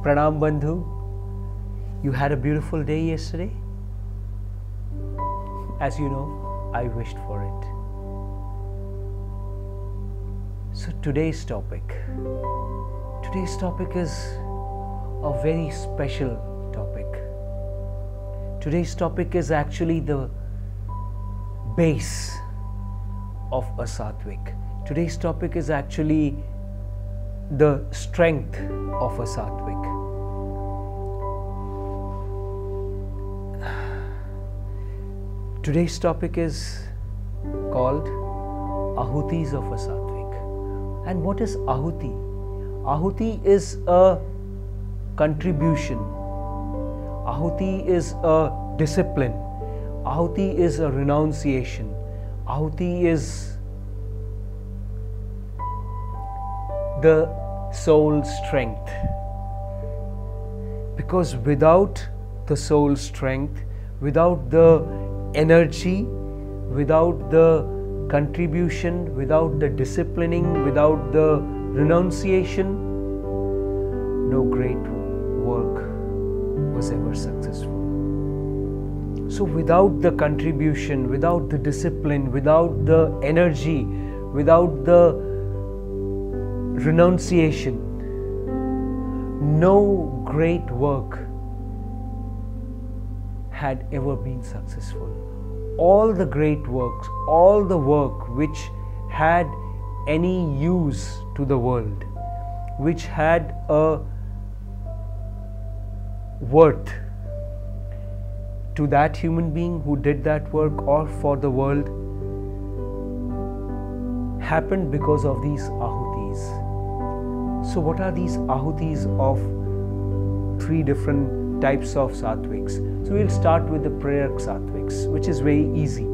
Pranam Bandhu, you had a beautiful day yesterday? As you know, I wished for it. So today's topic is a very special topic. Today's topic is actually the base of a Sattvic. Today's topic is actually the strength of a Sattvic. Today's topic is called Ahutis of a Sattvic. And what is Ahuti? Ahuti is a contribution. Ahuti is a discipline. Ahuti is a renunciation. Ahuti is the soul strength. Because without the soul strength, without the energy, without the contribution, without the disciplining, without the renunciation, no great work was ever successful. So without the contribution, without the discipline, without the energy, without the renunciation, no great work had ever been successful. All the great works, all the work which had any use to the world, which had a worth to that human being who did that work or for the world, happened because of these ahutis. So what are these ahutis of three different types of Sattvics? So we'll start with the Prerak Sattvics, which is very easy.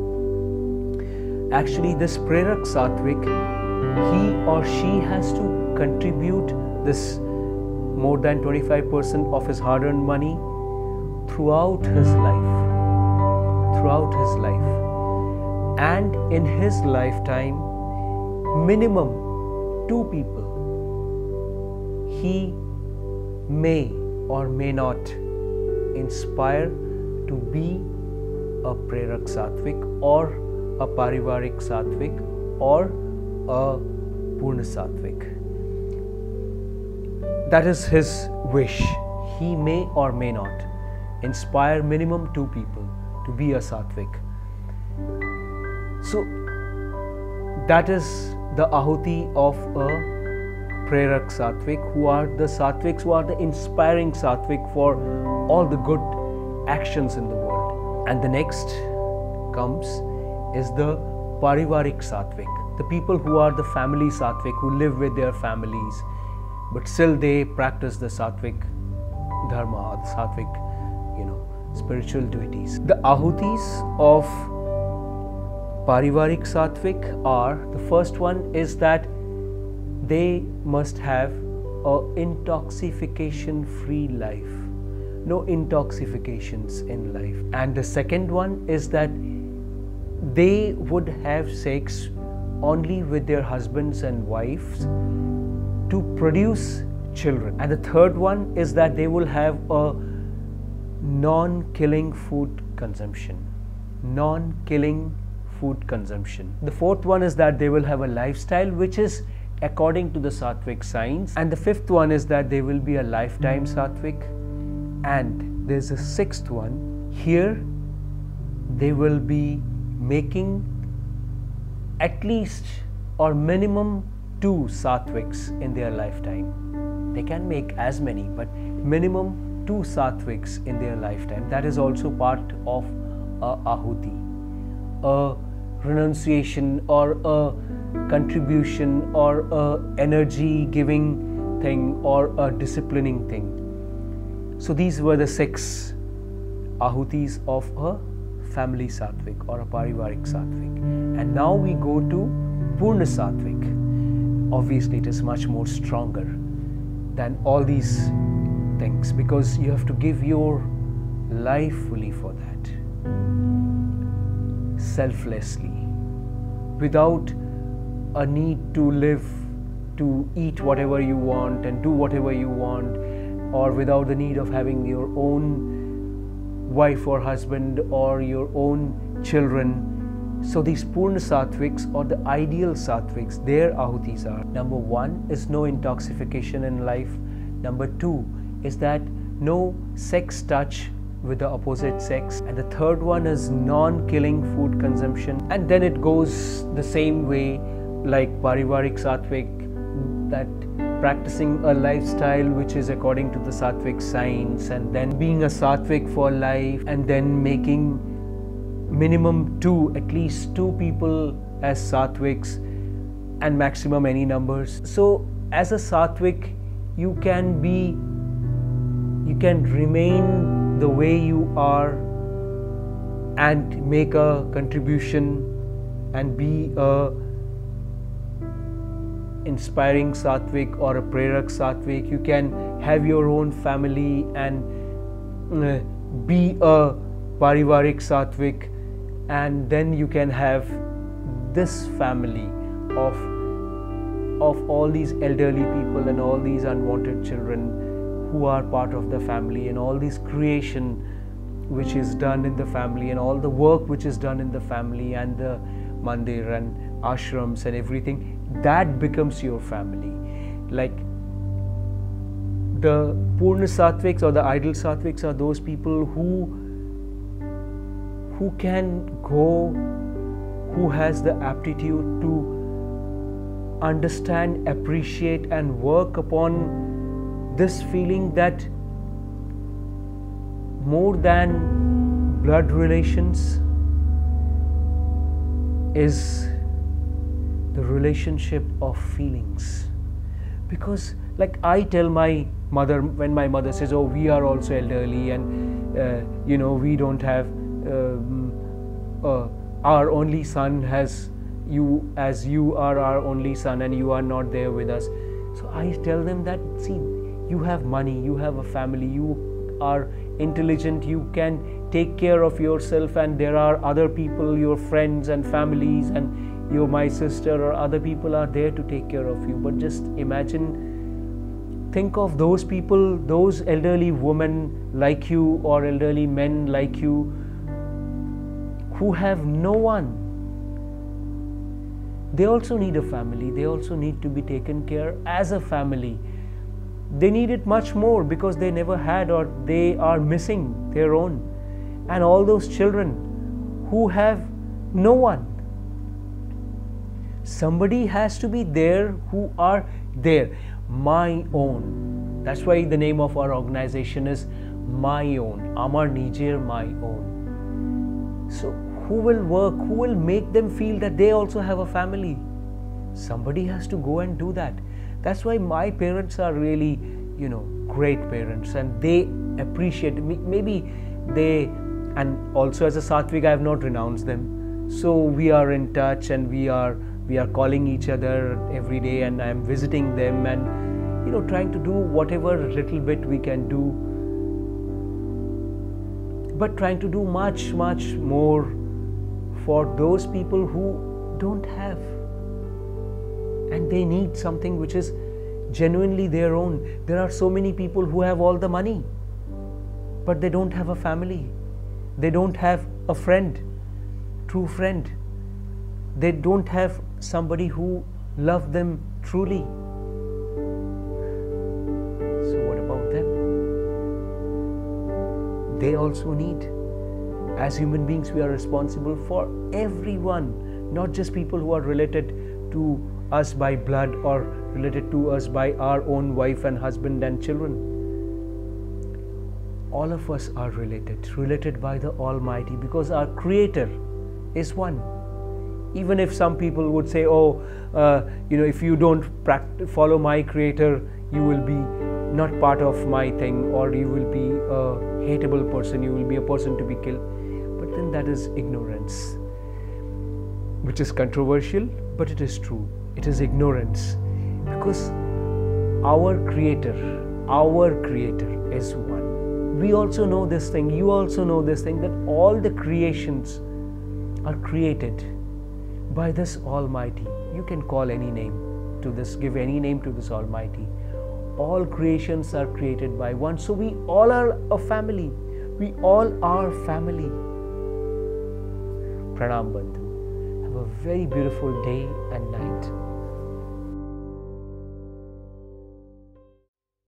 Actually, this Prerak Sattvik, he or she has to contribute this more than 25% of his hard-earned money throughout his life. And in his lifetime, minimum 2 people he may or may not inspire to be a Prerak Sattvik or a Parivarik Sattvik or a Purna Sattvik. That is his wish. He may or may not inspire minimum 2 people to be a Sattvik. So that is the Ahuti of a Prerak Sattvik, who are the Sattviks who are the inspiring Sattvik for all the good actions in the world. And the next comes is the Parivarik Sattvik, the people who are the family Sattvik, who live with their families, but still they practice the Sattvik Dharma, the Sattvik, spiritual duties. The Ahutis of Parivarik Sattvik are, the first one is that they must have a intoxication-free life. No intoxications in life. And the second one is that they would have sex only with their husbands and wives to produce children. And the third one is that they will have a non-killing food consumption. Non-killing food consumption. The fourth one is that they will have a lifestyle which is according to the Sattvic signs. And the fifth one is that they will be a lifetime Sattvik. And there's a sixth one. Here they will be making at least or minimum 2 Sattviks in their lifetime. They can make as many, but minimum 2 Sattviks in their lifetime. That is also part of a Ahuti, a renunciation or a contribution or a energy giving thing or a disciplining thing. So these were the 6 Ahutis of a family Sattvik or a Parivarik Sattvik. And now we go to Purna Sattvik. Obviously it is much more stronger than all these things, because you have to give your life fully for that, selflessly, without a need to live, to eat whatever you want and do whatever you want or without the need of having your own wife or husband or your own children. So these Purna Sattviks, or the ideal Sattviks, their ahutis are: number 1 is no intoxication in life, number 2 is that no sex touch with the opposite sex, and the third one is non-killing food consumption. And then it goes the same way like Parivarik Sattvik, that practicing a lifestyle which is according to the Sattvic signs, and then being a Sattvik for life, and then making minimum at least two people as Sattviks, and maximum any numbers. So as a Sattvik, you can remain the way you are and make a contribution and be a inspiring Sattvik or a Prerak Sattvik. You can have your own family and be a Parivarik Sattvik, and then you can have this family of all these elderly people and all these unwanted children who are part of the family, and all this creation which is done in the family, and all the work which is done in the family, and the mandir and ashrams and everything, that becomes your family. Like the Purna Sattviks or the ideal Sattviks are those people who can go, who has the aptitude to understand, appreciate and work upon this feeling that more than blood relations is the relationship of feelings. Because like I tell my mother, when my mother says, oh, we are also elderly and we don't have our only son has you, as you are our only son and you are not there with us. So I tell them that, see, you have money, you have a family, you are intelligent, you can take care of yourself, and there are other people, your friends and families, and my sister or other people are there to take care of you. But just imagine, think of those people, those elderly women like you or elderly men like you who have no one. They also need a family, they also need to be taken care as a family. They need it much more because they never had, or they are missing their own. And all those children who have no one, somebody has to be there who are there. My own. That's why the name of our organization is My Own. Amar Nijer My Own. So who will work? Who will make them feel that they also have a family? Somebody has to go and do that. That's why my parents are really, great parents, and they appreciate me. Maybe they, and also as a Sattvik, I have not renounced them. So we are in touch, and we are calling each other every day, and I am visiting them, and trying to do whatever little bit we can do, but trying to do much, much more for those people who don't have, and they need something which is genuinely their own. There are so many people who have all the money, but they don't have a family. They don't have a friend, true friend. They don't have somebody who loves them truly. So what about them? They also need. As human beings, we are responsible for everyone, not just people who are related to us by blood or related to us by our own wife and husband and children. All of us are related by the Almighty, because our Creator is one. Even if some people would say, if you don't follow my Creator, you will be not part of my thing, or you will be a hateable person, you will be a person to be killed. But then that is ignorance, which is controversial, but it is true. It is ignorance, because our Creator is one. We also know this thing, you also know this thing, that all the creations are created by this Almighty. You can call any name to this, give any name to this Almighty. all creations are created by one. So we all are a family. We all are family. Pranam Bandhu. Have a very beautiful day and night.